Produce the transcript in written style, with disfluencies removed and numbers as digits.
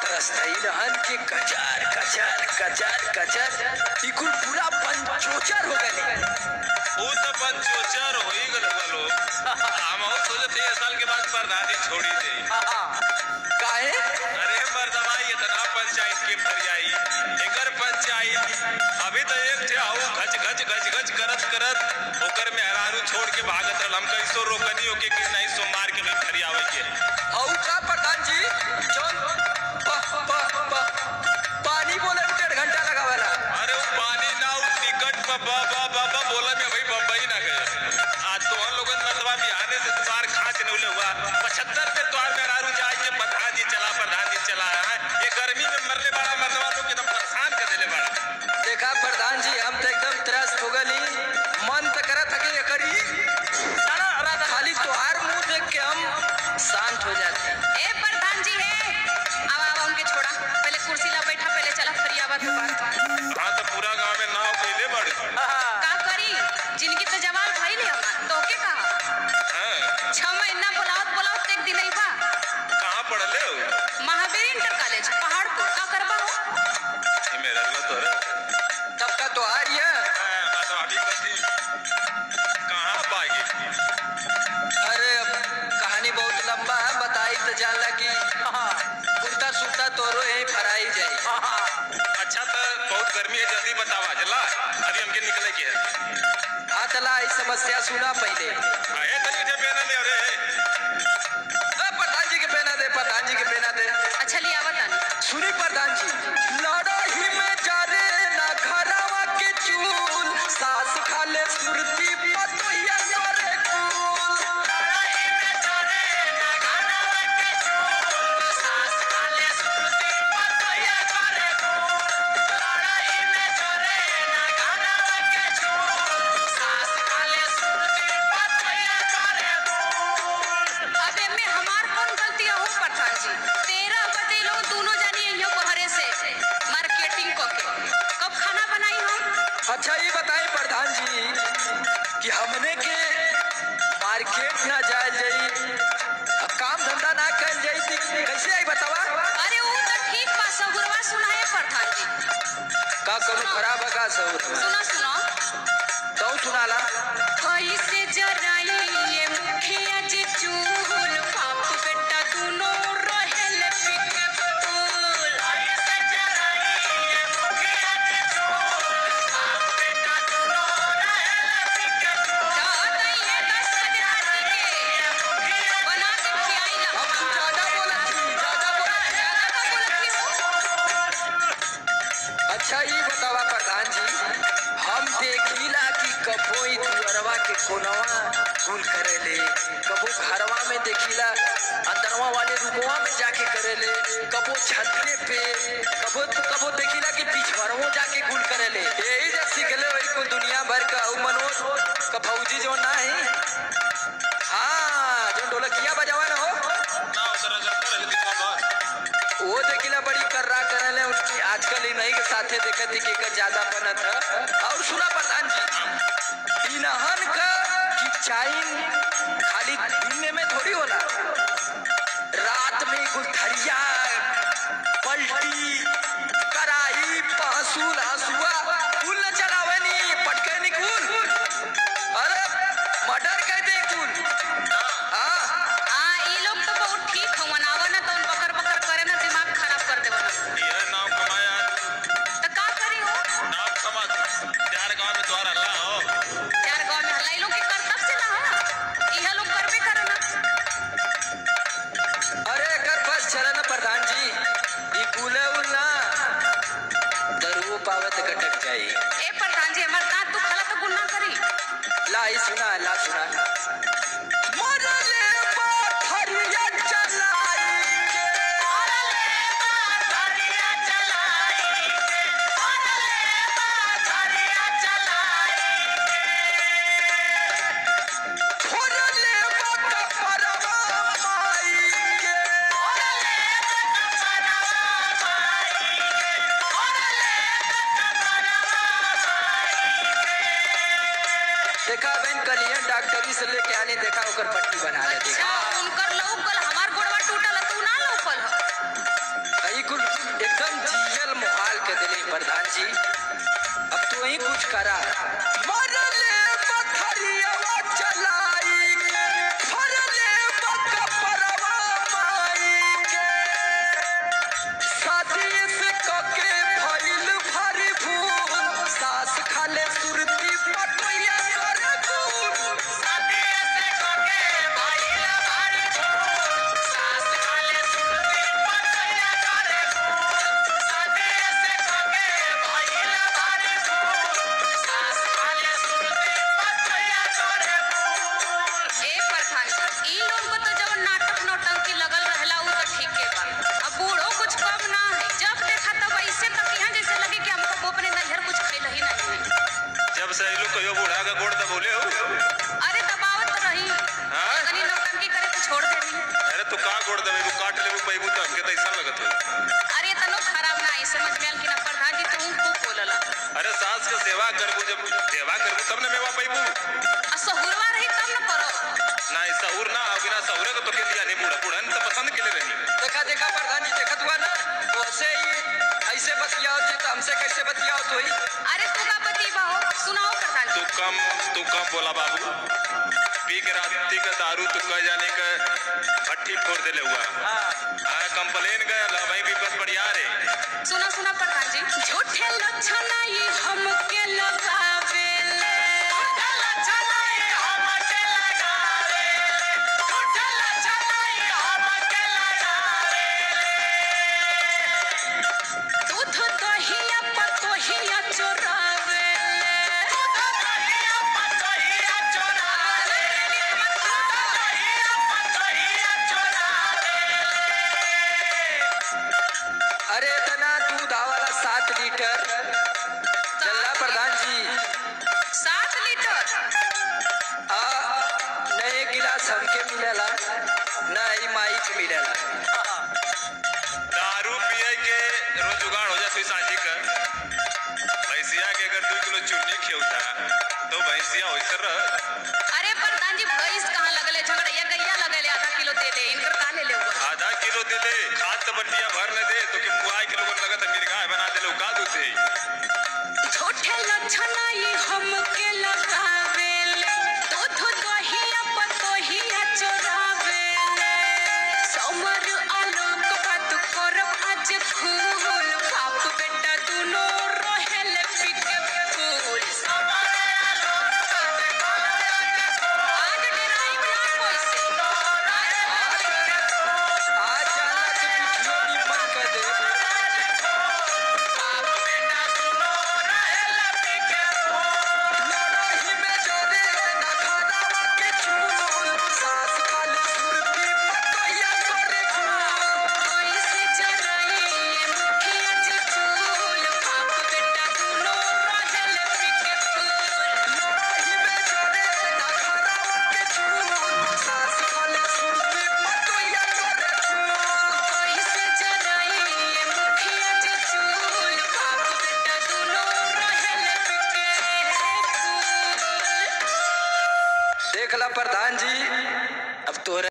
तरसई रहन के कचर कचर कचर कचर इकुल पूरा पंचोचर हो गए। वो तो पंचोचर हो ही गए लोग। हम और सोचते हैं साल के बाद प्रधानी छोड़ी दे। काहे? अरे मर्दमाई इतना पंचायत के फरियाई एकर पंचायत अभी तो एक थे आओ गज गज गज गज करत करत ओकर में हरारू छोड़ के भागत रहल। हम कैसो रोकनी होके कि नहीं सो मार के नहीं फरियावे के औ का प्रधान जी जौन पानी बोले 1.5 घंटा लगावेला। अरे वो पानी ना उ टिकट पर बा बोला में भाई बम्बई ना गए। आज तो हम लोगन मतवा बिहाने से तुम्हार खांच नउले हुआ 75 पे तो में हरारू जाए के प्रधान जी चला है। ये गर्मी में मरले बड़ा मर्दवा लोग एकदम परेशान कर देले बड़ा। देखा प्रधान जी हम तो एकदम त्रस्त हो गली। मन तो करत है कि करी सारा रात खाली तोहार मुंह देख के हम शांत हो जाते। ए प्रधान जी है अब उनके छोड़ा पहले कुर्सी ला बैठा पहले चला फरियावा के बात। हां तो पूरा गांव में नाव कइले बड़े का करी जिनकी तो जवान भाई ले हम तो के कहा हां 6 महीना बुलावत एक दिन ही बा। कहां पढ़ले हो? महावीर इंटर कॉलेज पहाड़पुर का करबा हो। ये मेरा तो रे तब का तो आ रही है। बात अभी बची कहां भागी? अरे कहानी बहुत लंबा है बताई तो जानला कि कुर्ता सूता तोरो यही फराई जाए। अच्छा तो बहुत गर्मी है जल्दी बतावा जला अभी हमके निकले के है। हाँ चला इस समस्या सुना पहले। आए तनी जे पहना ले रे प्रधान जी के पहना दे प्रधान जी के पहना दे। अच्छा लिया बतानी सुनी प्रधान जी लड़ाई में जा रे ना घरवा के चूल सास खा ले सुरती पतोहिया करे कुल। लड़ाई में जा रे ना घरवा के चूल सास खा ले सुरती पतोहिया करे कुल। लड़ाई में जा रे ना घरवा के चूल सास खा ले सुरती पतोहिया करे कुल। अबे में हमार कौन गलती हो प्रधान जी? 13 बजे लो दोनों जानी यो बहरे से मार्केटिंग को के कब खाना बनाई हम? अच्छा ये बताएं प्रधान जी कि हमने के मार्केट ना जाए जाई अब काम धंधा ना कर जाई थी कैसे आई बतावा? अरे वो तो ठीक बा सहुरवा सुनाए प्रधान जी। का कोनो खराब है का सब? सुनो तो सुनाला कैसे जराई ये मुखिया जी चूल बाप बेटा दोनों रहेल पिके फूल। कैसे जराई ये मुखिया जी चूल बाप बेटा दोनों रहेल पिके फूल। जाता ये 10 बजे के बना के खियाई ला। हम ज्यादा अच्छा ये बतावा प्रधान जी हम देखिला कि कबो ई दुअरवा के कोनवा गुल करेले कबो घरवा में देखिला अंदरवा वाले रूमवा में जाके करेले कबो छतरे पे कबो देखिला कि पिछवरवो जाके गुल करेले। यही जब सीखले वही को दुनिया भर का मनोज का फौजी जो ना है हाँ जो ढोलकिया बजावा ना हो ना उतरा करता रह दीपा वो देखिला बड़ी कर्रा करले उसकी आजकल ही नहीं के साथे देखत थी कि कर ज्यादा बनत है। और सुना प्रधान जी इनहन का कि चाइन खाली दिन में थोड़ी होला रात में गुलथरिया पलटी कराई पहसूल हसुआ कुल न चलावनी पटके नि कुल। अरे मर्डर कह दे कुल। हां ये लोग तो बहुत ठीक हवन आवा ना तो बकर बकर करे ना दिमाग खराब कर देवन। ये नाम कमाया तो का करी हो? नाम कमा 4 गांव में द्वार अल्लाह हो 4 गांव में हल्ला लोग के कर्तव्य से ना हो इहा लोग करबे करे ना। अरे कर बस चला ना प्रधान जी ई कुले उल्ला दरुओ पावत कटक जाई। ए प्रधान जी हमर दांत दुखला तो गुन्ना करी। ला ई सुना मरले पाथरिया चलाई के मरले पाथरिया चलाई के मरले पाथरिया चलाई के फोड़ले बाका परवा माई के फोड़ले बाका परवा माई के फोड़ले बाका परवा माई के। देखा बहन कलियन डॉक्टरी से लेके आने देखा ओकर पट्टी बना ले। अच्छा उनकर लौकल हमार गोड़वा टूटल तू ना लौकल हो। ई बात हुई? अरे तू का बतीबा हो, सुनाओ प्रधान जी। तू कम बोला बाबू। पी के राती का दारू तू कह जाने का भट्टी फोड़ दे ले हुआ। हाँ कंप्लेन गया भाई विपत बढ़िया रे। सुना सुना प्रधान जी, झूठे लक्षण ये हमके लगावे ले, झूठे लक्षण ये हमके लगावे ले, झूठे लक्षण ये हमके लगावे ले, दूध दहिया पतोहिया चोरावे ले, दूध दहिया पतोहिया चोरावे ले, दूध दहिया पतोहिया चोरावे ले। अरे इतना दूध आवाला 7 लीटर